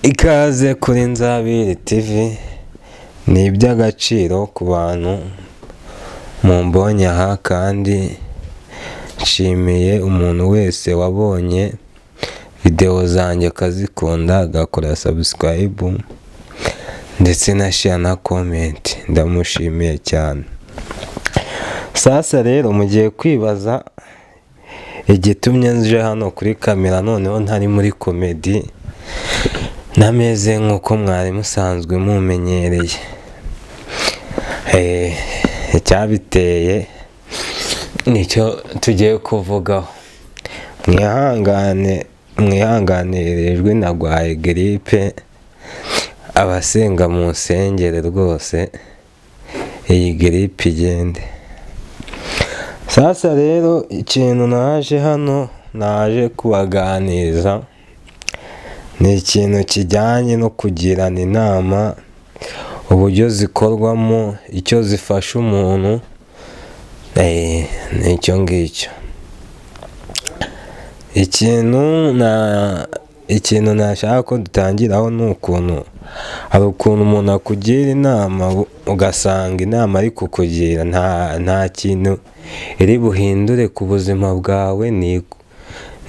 Ikaze kuri Nzabire TV, ni iby'agaciro ku bantu mumbonye aha, kandi nshimiye umuntu wese wabonye video zanjye akazikunda agakora subscribe ndetse na share na comment, ndamushimiye cyane. Sasa rero mugiye kwibaza igitumye nje hano kuri kamera noneho ntari muri comedy, nameze nk'uko mwari musanzwe mumenyereye. Icyabiteye nicyo tugiye kuvugaho. Mwihanganirijwe nagwaye grippe, abasenga mu nsengere rwose iyi grippe igende. Sasa rero ikintu naje hano, naje kubaganiriza ni ikintu kijyanye no kugirana inama, uburyo zikorwamo, icyo zifasha umuntu, nicyo ngicyo. Ikintu nashaka ko dutangiraho ni ukuntu hari ukuntu umuntu akugira inama ugasanga inama ari kukugira nta kintu iri buhindure ku buzima bwawe,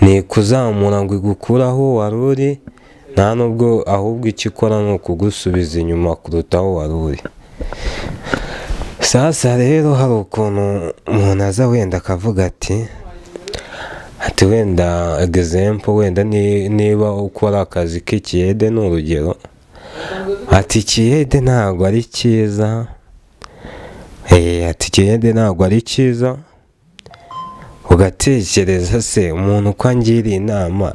ni kuzamura ngo igukure aho wari uri, nta nubwo, ahubwo icyo ikora ni ukugusubiza inyuma kuruta aho wari uri. Sasa rero hari ukuntu umuntu aza wenda akavuga ati wenda example, wenda niba ukora akazi k'ikiyede ni urugero, ati ikiyede ntabwo ari cyiza, ikiyede ntabwo ari cyiza, ugatekereza se umuntu uko angiriye inama,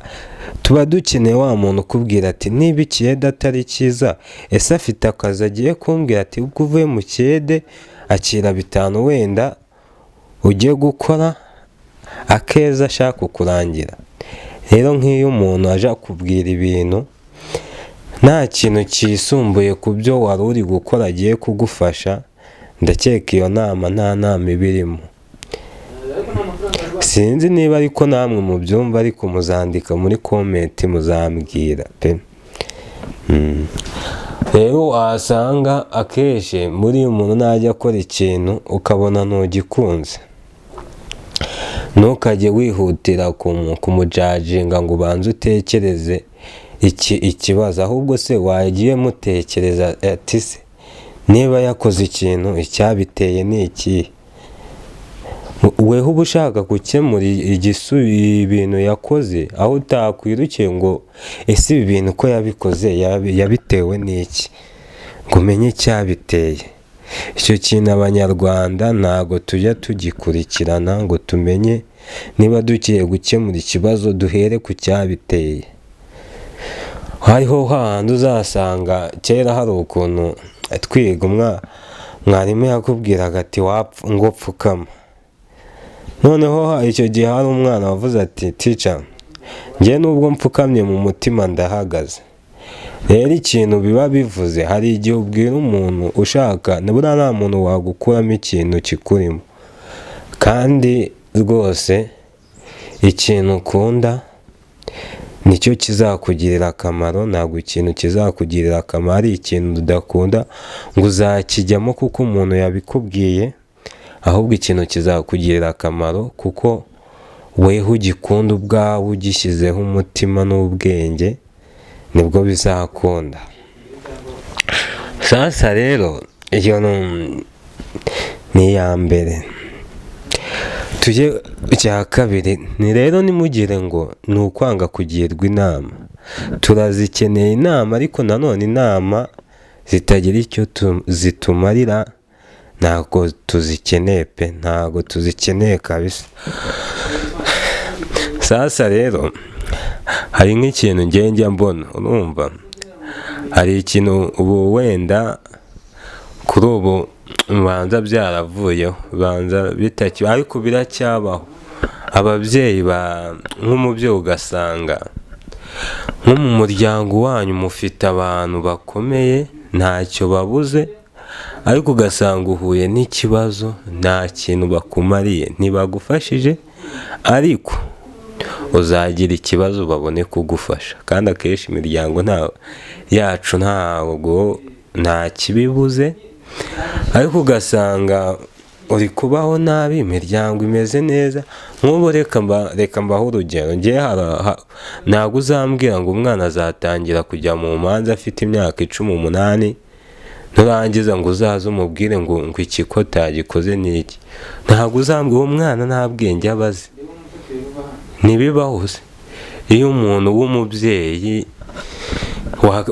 tuba dukeneye wa muntu ukubwira ati niba ikiyede atari cyiza, ese afite akazi agiye kumbwira ati ubwo uvuye mu kiyede akira 5 wenda ugiye gukora akeza ashaka kukurangira. Rero nk'iyo umuntu aje kubwira ibintu nta kintu kisumbuye ku byo wari uri gukora agiye kugufasha, ndakeka iyo nama nta nama ibirimo. Sinzi niba ariko namwe mubyumva, ariko muzandika muri comment muzambwira pe. Rero wasanga akenshi muri umuntu najya akora ikintu ukabona ntugikunze, ntukajye wihutira kumujajinga ngo ubanze utekereze ikibazo, ahubwo se wagiye mutekereza ati se niba yakoze ikintu icyabiteye ni iki, weho uba ushaka gukemura ibintu yakoze, aho utakwirukiye ngo ese ibi bintu ko yabikoze yabitewe n'iki, ngo umenye icyabiteye. Icyo kintu abanyarwanda ntago tujya tugikurikirana ngo tumenye niba dukiye gukemura ikibazo duhere ku cyabiteye. Hariho hahandi uzasanga kera hari ukuntu twiga mwarimu yakubwiraga ati ngo pfukama, noneho icyo gihe hari umwana wavuze ati teacher, njye nubwo mpfukamye mu mutima ndahagaze. Rero ikintu biba bivuze, hari igihe ubwira umuntu ushaka, nibura nta muntu wagukuramo ikintu kikurimo, kandi rwose ikintu ukunda nicyo kizakugirira akamaro, ntabwo ikintu kizakugirira akamaro ari ikintu udakunda ngo uzakijyamo kuko umuntu yabikubwiye, ahubwo ikintu kizakugirira akamaro kuko weho ugikunda ubwawe, ugishyizeho umutima n'ubwenge, nibwo bizakunda. Sasa rero iyo ni iya mbere. Tujye icya kabiri, ni rero nimugire ngo ni ukwanga kugirwa inama. Turazikeneye inama, ariko nanone inama zitagira icyo zitumarira ntabwo tuzikeneye pe, ntabwo tuzikeneye kabisa. Sasa rero hari nk'ikintu njya mbona, urumva hari ikintu ubu wenda kuri ubu banza byaravuyeho, banza bitaki, ariko biracyabaho. Ababyeyi nk'umubyeyi ugasanga nko mu muryango wanyu mufite abantu bakomeye ntacyo babuze, ariko ugasanga uhuye n'ikibazo nta kintu bakumariye, ntibagufashije, ariko uzagira ikibazo babone kugufasha. Kandi akenshi imiryango yacu nta kibibuze, ariko ugasanga uri kubaho nabi, imiryango imeze neza. Nk'ubu reka mbaho urugero, ntabwo uzambwira ngo umwana azatangira kujya mu manza afite imyaka 18, nurangiza ngo uzaze umubwire ngo iki ko utagikoze ni iki. Ntabwo uzambwira, uwo mwana nta bwenge aba azi, ntibibaho se. Iyo umuntu w'umubyeyi,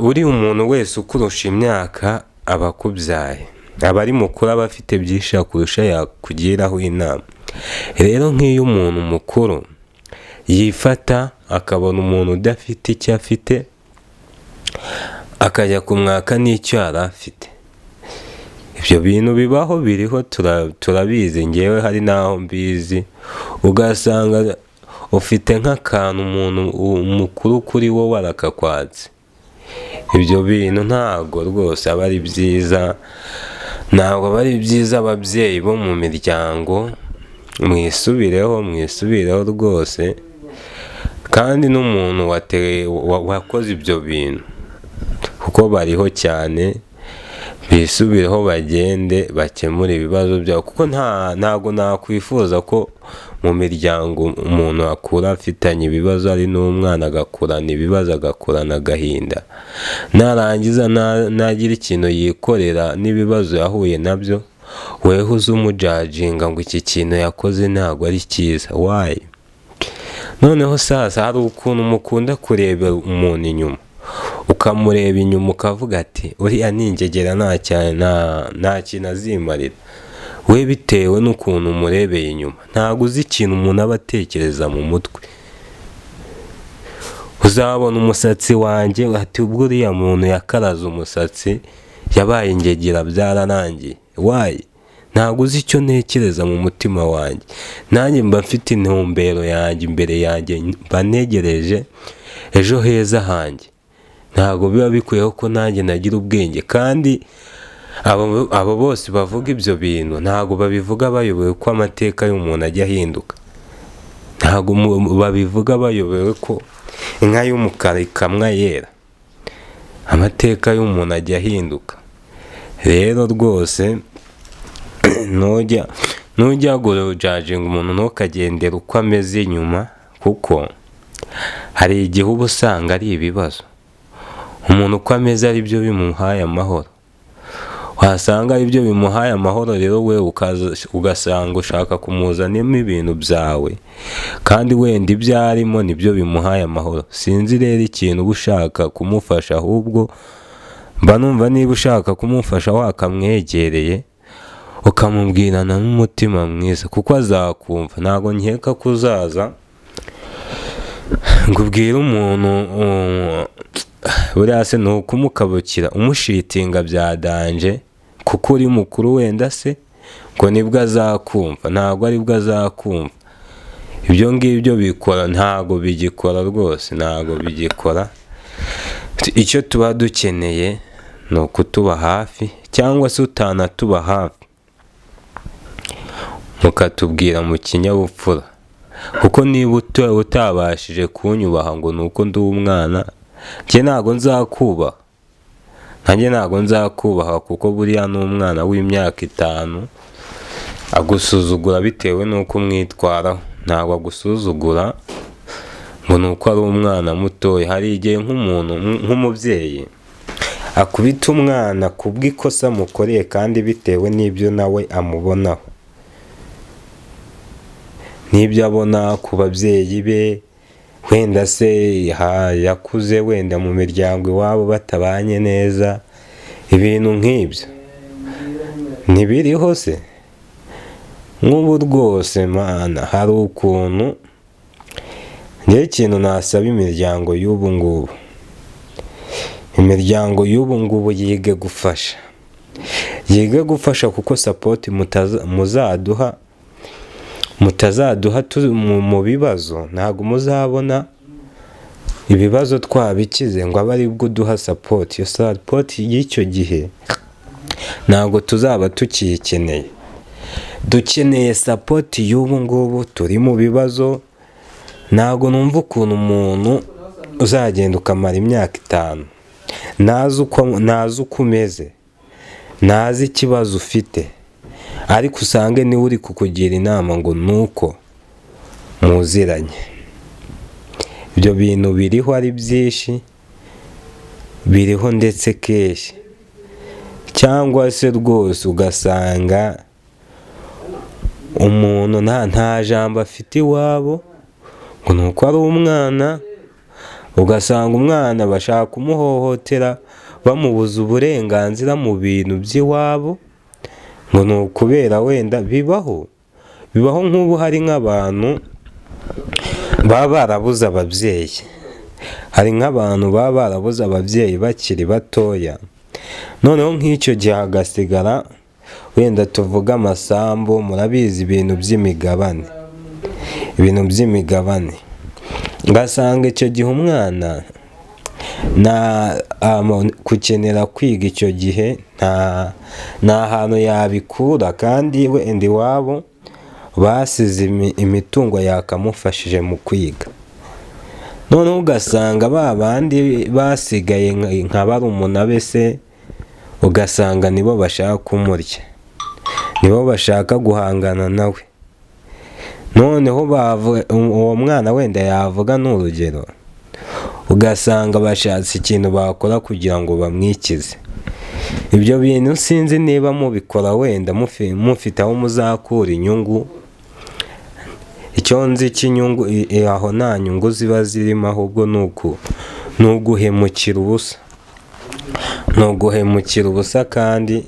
buriya umuntu wese ukurusha imyaka aba akubyaye, aba ari mukuru, aba afite byinshi akurusha yakugiraho inama. Rero nk'iyo umuntu mukuru yifata akabona umuntu udafite icyo afite, akajya kumwaka n'icyo yari afite, ibyo bintu bibaho, biriho, turabizi. Ngewe hari n'aho mbizi, ugasanga ufite nk'akantu umuntu mukuru kuri wowe arakakwatse. Ibyo bintu ntabwo rwose aba ari byiza, ntabwo aba ari byiza. Ababyeyi bo mu miryango mwisubireho rwose. Kandi n'umuntu wakoze ibyo bintu, kuko bariho cyane, bisubireho, bagende bakemure ibibazo byabo. Kuko ntabwo nakwifuza ko mu miryango umuntu akura afitanye ibibazo, ari n'umwana agakurana ibibazo, agakurana agahinda, narangiza nagira ikintu yikorera n'ibibazo yahuye nabyo, weho uze umujajinga ngo iki kintu yakoze ntabwo ari cyiza. Wayi noneho sasa hari ukuntu mukunda kurebera umuntu inyuma, ukamureba inyuma ukavuga ati uriya ningegera nta kintu azimarira. We bitewe n'ukuntu umurebeye inyuma, ntabwo uzi ikintu umuntu aba atekereza mu mutwe. Uzabona umusatsi wanjye ati ubwo uriya muntu yakaraze umusatsi yabaye ingegera byararangiye. Wayi ntabwo uzi icyo ntekereza mu mutima wanjye. Nanjye mba mfite intumbero yanjye imbere yanjye, mba ntegereje ejo heza hanjye. Ntabwo biba bikwiyeho ko nanjye nagira ubwenge. Kandi abo bose bavuga ibyo bintu ntabwo babivuga bayobewe ko amateka y'umuntu ajya ahinduka. Ntabwo babivuga bayobewe ko inka y'umukara ikamwa yera. Amateka y'umuntu ajya ahinduka. Rero rwose nujya gujajinga umuntu ntukagendera uko ameze inyuma, kuko hari igihe uba usanga ari ibibazo. Umuntu uko ameze ari byo bimuhaye amahoro, wasanga ari byo bimuhaye amahoro. Rero we ugasanga ushaka kumuzanamo ibintu byawe, kandi wenda ibyo arimo nibyo bimuhaye amahoro. Sinzi rero ikintu uba ushaka kumufasha, ahubwo mba numva niba ushaka kumufasha wakamwegereye ukamubwirana n'umutima mwiza, kuko azakumva. Ntabwo nkeka ko uzaza ngo ubwire umuntu buriya se ni ukumukabukira umushitinga bya danje, kuko uri mukuru wenda se ngo nibwo azakumva. Ntabwo aribwo azakumva. Ibyo ngibyo bikora ntabwo bigikora rwose, ntabwo bigikora. Icyo tuba dukeneye ni ukutuba hafi, cyangwa se utanatuba hafi mukatubwira mu kinyabupfura. Kuko niba utabashije kunyubaha ngo ni uko ndi umwana, njye ntabwo nzakubaha. Nanjye ntabwo nzakubaha, kuko buriya n'umwana w'imyaka 5 agusuzugura bitewe n'uko umwitwaraho. Ntabwo agusuzugura ngo ni uko ari umwana mutoya. Hari igihe nk'umubyeyi akubita umwana kubw'ikosa mukoreye, kandi bitewe n'ibyo nawe amubonaho, n'ibyo abona ku babyeyi be. Wenda se yakuze wenda mu miryango iwabo batabanye neza, ibintu nk'ibyo ntibiriho se. Nk'ubu rwose mana, hari ukuntu njye ikintu nasaba imiryango y'ubu ngubu, imiryango y'ubu ngubu yige gufasha, kuko support mutazaduha mu bibazo, ntabwo muzabona ibibazo twabikize ngo abe aribwo duha support. Iyo support y'icyo gihe ntabwo tuzaba tukiyikeneye. Dukeneye support y'ubu ngubu. Turi mu bibazo, ntabwo numva ukuntu umuntu uzagenda ukamara imyaka 5 ntazi uko umeze, ntazi ikibazo ufite, ariko usange niwe uri kukugira inama ngo nuko muziranye. Ibyo bintu biriho ari byinshi, biriho ndetse kenshi. Cyangwa se rwose ugasanga umuntu nta jambo afite iwabo ngo nuko ari umwana, ugasanga umwana bashaka kumuhohotera bamubuza uburenganzira mu bintu by'iwabo ngo ni ukubera wenda bibaho nk'ubu hari nk'abantu baba barabuze ababyeyi, hari nk'abantu baba barabuze ababyeyi bakiri batoya, noneho nk'icyo gihe hagasigara wenda tuvuga amasambu, murabizi ibintu by'imigabane, ugasanga icyo gihe umwana kukenera kwiga icyo gihe nta hantu yabikura, kandi wenda iwabo basize imitungo yakamufashije mu kwiga. Noneho ugasanga ba bandi basigaye nka barumuna be se, ugasanga nibo bashaka kumurya, nibo bashaka guhangana nawe. Noneho uwo mwana wenda yavuga n'urugero, ugasanga bashatse ikintu bakora kugira ngo bamwikize. Ibyo bintu sinzi niba mubikora wenda mufite aho muzakura inyungu. Icyo nzi cy'inyungu aho nta nyungu ziba zirimo, ahubwo ni uguhemukira ubusa, kandi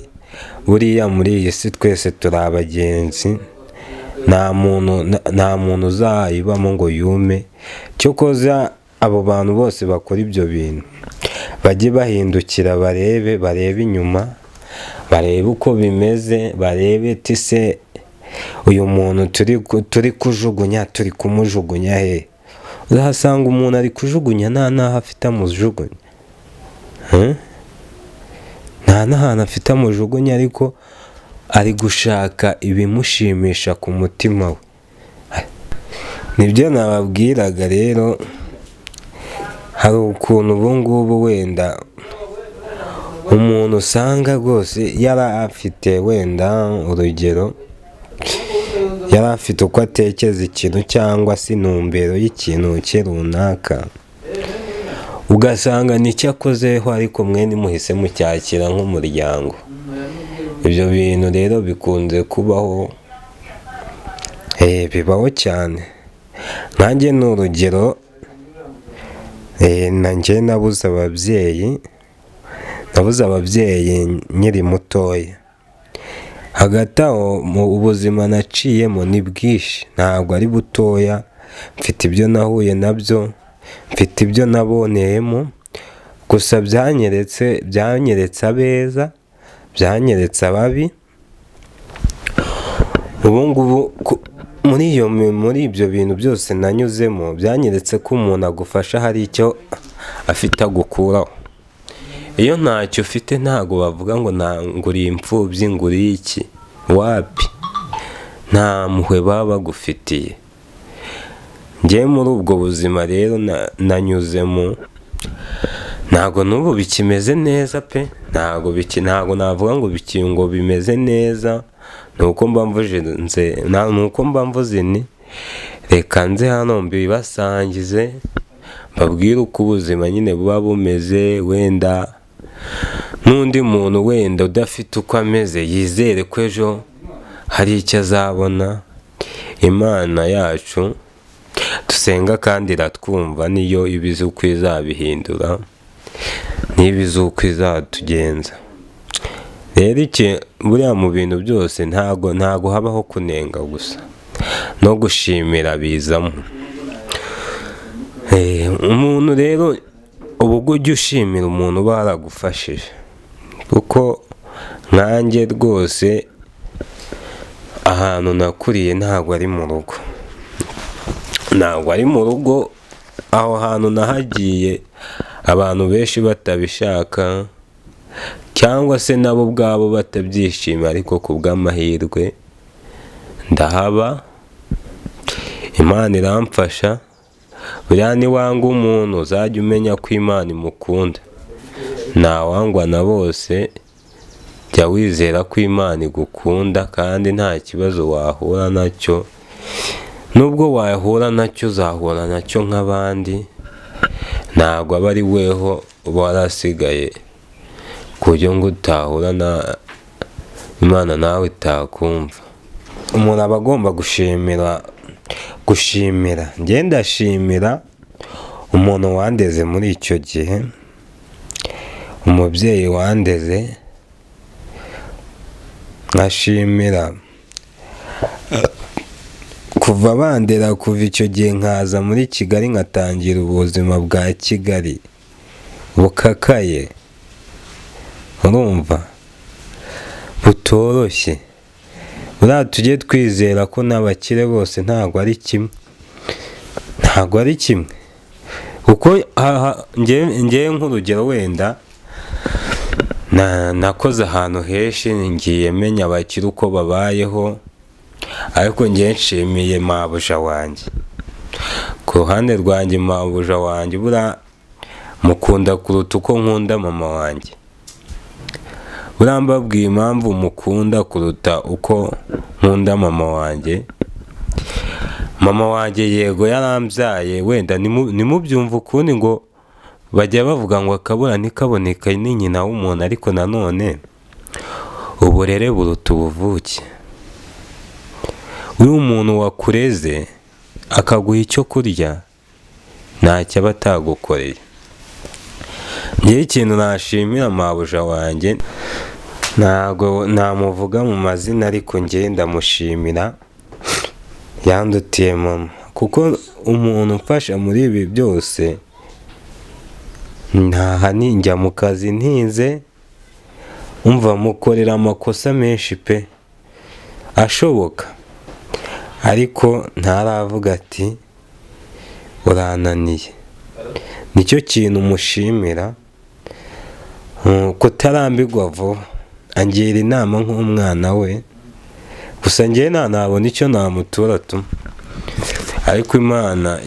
buriya muri iyi si twese turi abagenzi, nta muntu uzayibamo ngo yume. Cyokoza abo bantu bose bakora ibyo bintu bajye bahindukira barebe inyuma, barebe uko bimeze, barebe ati se uyu muntu turi kujugunya, turi kumujugunya he? Uzahasanga umuntu ari kujugunya nta n'aho afite amujugunya, nta n'ahantu afite amujugunya, ariko ari gushaka ibimushimisha ku mutima we. Nibyo nababwiraga rero, hari ukuntu ubu ngubu wenda umuntu usanga rwose yari afite wenda urugero, yari afite uko atekereza ikintu cyangwa se intumbero y'ikintu cye runaka, ugasanga nicyo akozeho, ariko mwe nimuhise mucyakira nk'umuryango. Ibyo bintu rero bikunze kubaho, bibaho cyane. Nanjye ni urugero, nanjye nabuze ababyeyi nkiri mutoya. Hagati aho mu buzima naciyemo ni bwinshi, ntabwo ari butoya. Mfite ibyo nahuye nabyo, mfite ibyo naboneyemo, gusa byanyeretse abeza, byanyeretse ababi. Ubu ngubu muri ibyo bintu byose nanyuzemo, byanyeretse ko umuntu agufasha hari icyo afite agukuraho. Iyo ntacyo ufite ntabwo bavuga ngo uri imfubyi, ngo uri iki, wapi, nta mpuhwe baba bagufitiye. Njye muri ubwo buzima rero nanyuzemo, ntabwo n'ubu bikimeze neza pe, ntabwo navuga ngo bimeze neza. Nuko mba mvuze ni reka nze hano mbibasangize, mbabwire uko ubuzima nyine buba bumeze. Wenda n'undi muntu wenda udafite uko ameze yizere ko ejo hari icyo azabona. Imana yacu dusenga kandi iratwumva, niyo ibizi uko izabihindura, n'ibizi uko izatugenza. Rero buriya mu bintu byose ntago habaho kunenga gusa, no gushimira bizamo. Umuntu rero uba ujya ushimira umuntu uba waragufashije, kuko nkanjye rwose ahantu nakuriye ntabwo ari mu rugo, aho hantu nahagiye abantu benshi batabishaka, cyangwa se nabo ubwabo batabyishima, ariko ku bw'amahirwe ndahaba, Imana iramfasha, buriya niwanga umuntu uzajya umenya ko Imana imukunda, ntawangwa na bose, jya wizera ko Imana igukunda kandi nta kibazo wahura nacyo, nubwo wahura nacyo uzahura nacyo nk'abandi, ntabwo aba ari weho uba warasigaye ku buryo ngo utahura na Imana nawe itakumva. Umuntu aba agomba gushimira. Njye ndashimira umuntu wandeze muri icyo gihe, umubyeyi wandeze, nkashimira kuva bandera, kuva icyo gihe nkaza muri Kigali ngatangira ubuzima bwa Kigali bukakaye, urumva butoroshye. Buriya tujye twizera ko n'abakire bose ntabwo ari kimwe, kuko njyewe nk'urugero wenda nakoze ahantu henshi ngiye menya abakire uko babayeho, ariko njyewe nshimiye mabuja wanjye. Ku ruhande rwanjye mabuja wanjye buriya mukunda kuruta uko nkunda mama wanjye. Buriya mbabwiye impamvu mukunda kuruta uko nkunda mama wanjye. Mama wanjye yego yarambyaye, wenda nimubyumva ukundi ngo bajya bavuga ngo akabura ntikaboneka ni nyina w'umuntu, ariko nanone uburere buruta ubuvuke. Uri umuntu wakureze akaguha icyo kurya ntacyo aba atagukoreye. Njyewe ikintu nashimira mabuja wanjye, ntabwo namuvuga mu mazina, ariko njye ndamushimira, yandutiye mama, kuko umuntu umfasha muri ibi byose, ntaha njya mu kazi ntinze, umva mukorera amakosa menshi pe ashoboka, ariko ntaravuga ati urananiye. Nicyo kintu mushimira, kutarambirwa vuba, angira inama nk'umwana we. Gusa njye ntabona icyo namutura tu, ariko Imana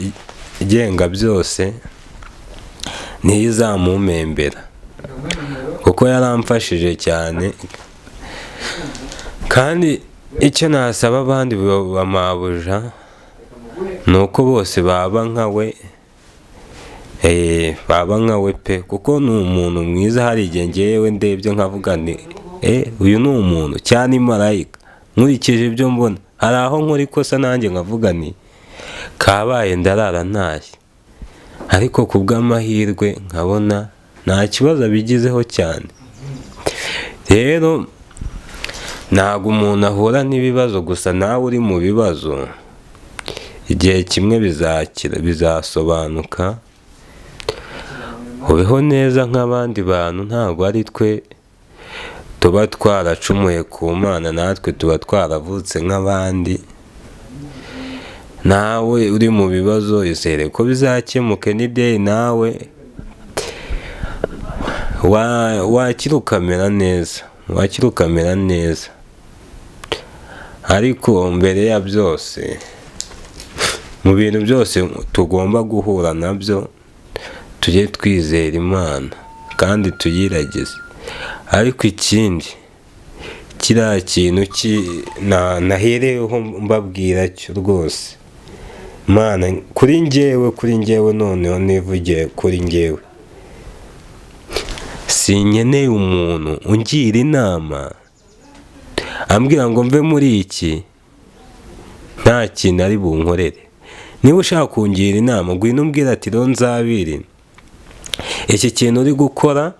igenga byose niyo izamumembera, kuko yaramfashije cyane. Kandi icyo nasaba abandi bamabuja ni uko bose baba nkawe, pe, kuko ni umuntu mwiza. Hari igihe ngewe ndebye nkavuga nti uyu ni umuntu cyane marayika, nkurikije ibyo mbona. Hari aho nkora ikosa nanjye nkavuga nti kabaye ndarara ntashye, ariko ku bw'amahirwe nkabona nta kibazo abigizeho cyane. Rero ntabwo umuntu ahura n'ibibazo gusa, nawe uri mu bibazo igihe kimwe bizakira, bizasobanuka, ubeho neza nk'abandi bantu. Ntabwo ari twe tuba twaracumuye ku Mana, natwe tuba twaravutse nk'abandi. Nawe uri mu bibazo izere ko bizakemuke n'ideyi, nawe wakira ukamera neza. Ariko mbere ya byose, mu bintu byose tugomba guhura nabyo, tujye twizera Imana kandi tuyiragize. Ariko ikindi, kiriya kintu nahereyeho mbabwira cyo rwose, Mana, kuri njyewe noneho nivugiye kuri njyewe, sinkeneye umuntu ungira inama ambwira ngo mve muri iki nta kintu ari bunkorere. Niba ushaka kungira inama, ngwino umbwira ati rero nzabiri, iki kintu uri gukora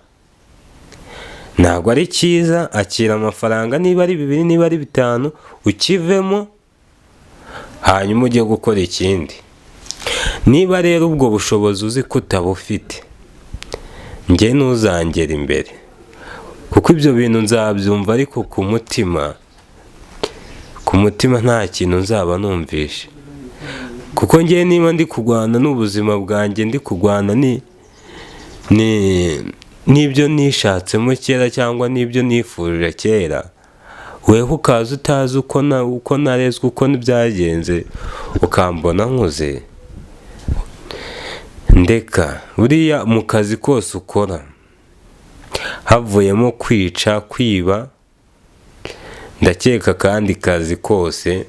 ntabwo ari cyiza, akira amafaranga, niba ari 2 niba ari 5 ukivemo, hanyuma ujye gukora ikindi. Niba rero ubwo bushobozi uzi ko utabufite, njye ntuzangera imbere, kuko ibyo bintu nzabyumva, ariko ku mutima nta kintu nzaba numvishe. Kuko njye niba ndi kurwana n'ubuzima bwanjye, ndi kurwana n'ibyo nishatsemo kera cyangwa n'ibyo nifurije kera, weho ukaza utazi uko narezwe, uko byagenze, ukambona nkuze, ndeka buriya mu kazi kose ukora havuyemo kwica, kwiba, ndakeka kandi kazi kose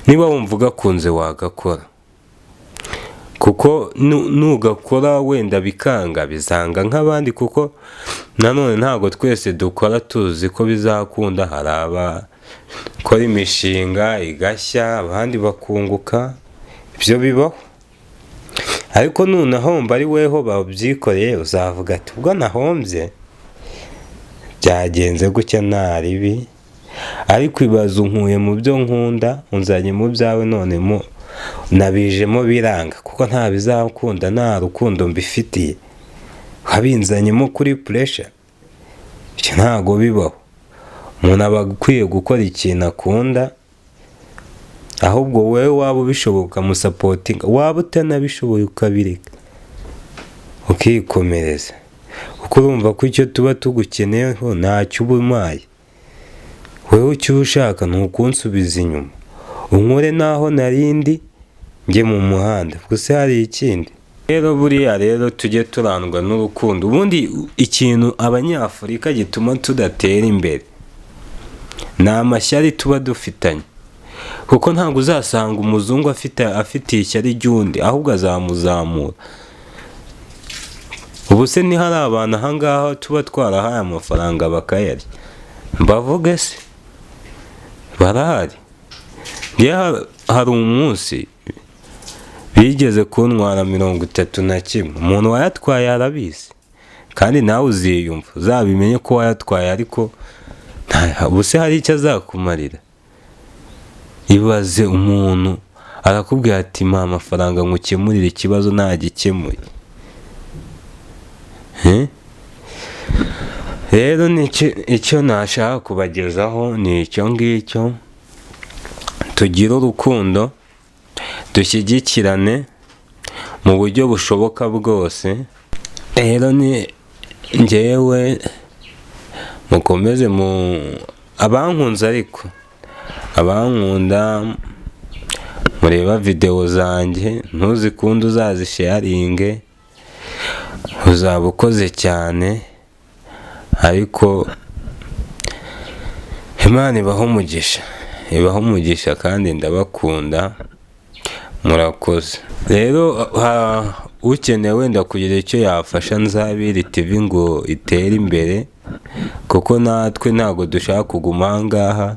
niba wumva ugakunze wagakora, kuko nugakora wenda bikanga bizanga nk'abandi, kuko nanone ntabwo twese dukora tuzi ko bizakunda. Hari abakora imishinga igashya abandi bakunguka, ibyo bibaho. Ariko nunahomba ari weho babyikoreye uzavuga ati ubwo nahombye byagenze gutya nta ribi, ariko ibaze unkuye mu byo nkunda unzanye mu byawe none nabijemo biranga, kuko nta bizakunda, nta rukundo mbifitiye, wabinzanyemo kuri pressure. Ibyo ntago bibaho. Umuntu aba akwiye gukora ikintu akunda, ahubwo wowe waba ubishoboka musapotinga, waba utanabishoboye ukabireka ukikomereza, kuko urumva ko icyo tuba tugukeneyeho ntacyo uba umaye. Wowe icyo ushaka ni ukunsubiza inyuma, unkore naho narindi njye mu muhanda, gusa hari ikindi. Rero buriya rero tujye turandwa n'urukundo. Ubundi ikintu abanyafurika gituma tudatera imbere ni amashyari tuba dufitanye, kuko ntabwo uzasanga umuzungu afitiye ishyari ry'undi, ahubwo azamuzamura. Ubu se ni hari abantu ahangaha tuba twarahaye amafaranga bakayarya, mbavuge se barahari? Hari umunsi bigeze kuntwara 31, umuntu wayatwaye arabizi, kandi nawe uziyumva uzabimenye ko wayatwaye, ariko ubu se hari icyo azakumarira? Ibaze umuntu arakubwira ati mpa amafaranga ngukemurire ikibazo, ntagikemuye. Rero icyo nashaka kubagezaho ni icyo ngicyo. Tugire urukundo, dushyigikirane mu buryo bushoboka bwose. Rero ni njyewe mukomeze abankunze, ariko abankunda mureba video zanjye ntuzikunde uzazisharinge, uzaba ukoze cyane. Ariko Imana ibaho umugisha kandi ndabakunda, murakoze. Rero ukeneye wenda kugira icyo yafasha Nzabiri TV ngo itere imbere, kuko natwe ntabwo dushaka kuguma ahangaha,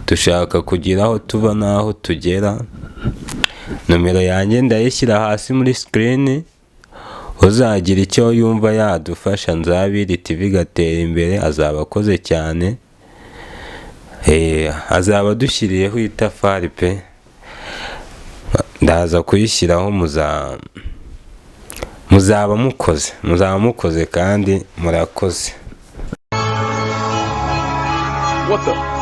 dushaka kugira aho tuva n'aho tugera. Nomero yanjye ndayishyira hasi muri screen, uzagira icyo yumva yadufasha Nzabiri TV igatera imbere azaba akoze cyane. Azaba dushyiriyeho itafari pe, ndaza kuyishyiraho, muzaba mukoze kandi murakoze. What the